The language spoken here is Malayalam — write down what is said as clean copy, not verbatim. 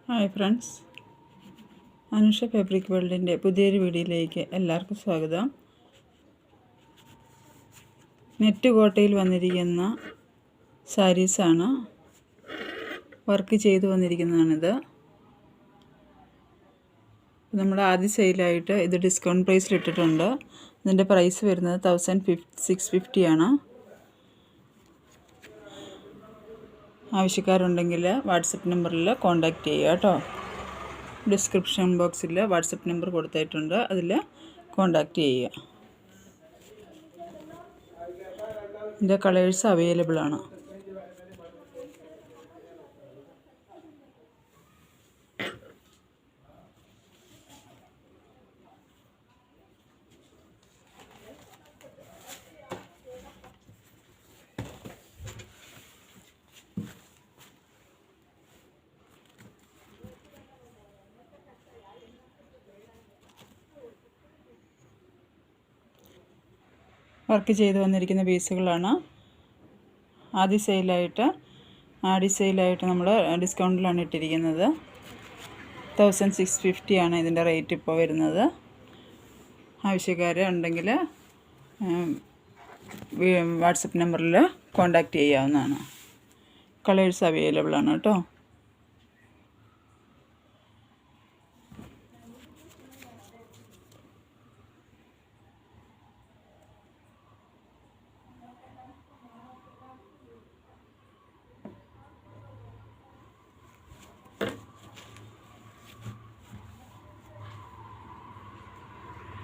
ഹായ് ഫ്രണ്ട്സ്, അനുഷ ഫാബ്രിക് വേൾഡിൻ്റെ പുതിയൊരു വീഡിയോയിലേക്ക് എല്ലാവർക്കും സ്വാഗതം. നെറ്റ് കോട്ടയിൽ വന്നിരിക്കുന്ന സാരീസാണ്, വർക്ക് ചെയ്തു വന്നിരിക്കുന്നതാണിത്. നമ്മൾ ആദ്യ സെയിലായിട്ട് ഇത് ഡിസ്കൗണ്ട് പ്രൈസിൽ ഇട്ടിട്ടുണ്ട്. ഇതിൻ്റെ പ്രൈസ് വരുന്നത് 1650 ആണ്. ആവശ്യക്കാരുണ്ടെങ്കിൽ വാട്സപ്പ് നമ്പറിൽ കോൺടാക്റ്റ് ചെയ്യുക കേട്ടോ. ഡിസ്ക്രിപ്ഷൻ ബോക്സിൽ വാട്സപ്പ് നമ്പർ കൊടുത്തിട്ടുണ്ട്, അതിൽ കോൺടാക്റ്റ് ചെയ്യുക. ഇതിൻ്റെ കളേഴ്സ് അവൈലബിൾ ആണ്. വർക്ക് ചെയ്ത് വന്നിരിക്കുന്ന പീസുകളാണ്. ആദ്യ സെയിലായിട്ട് നമ്മൾ ഡിസ്കൗണ്ടിലാണ് ഇട്ടിരിക്കുന്നത്. 1650 ആണ് ഇതിൻ്റെ റേറ്റ് ഇപ്പോൾ വരുന്നത്. ആവശ്യക്കാർ ഉണ്ടെങ്കിൽ വാട്സപ്പ് നമ്പറിൽ കോൺടാക്റ്റ് ചെയ്യാവുന്നതാണ്. കളേഴ്സ് അവൈലബിൾ ആണ് കേട്ടോ.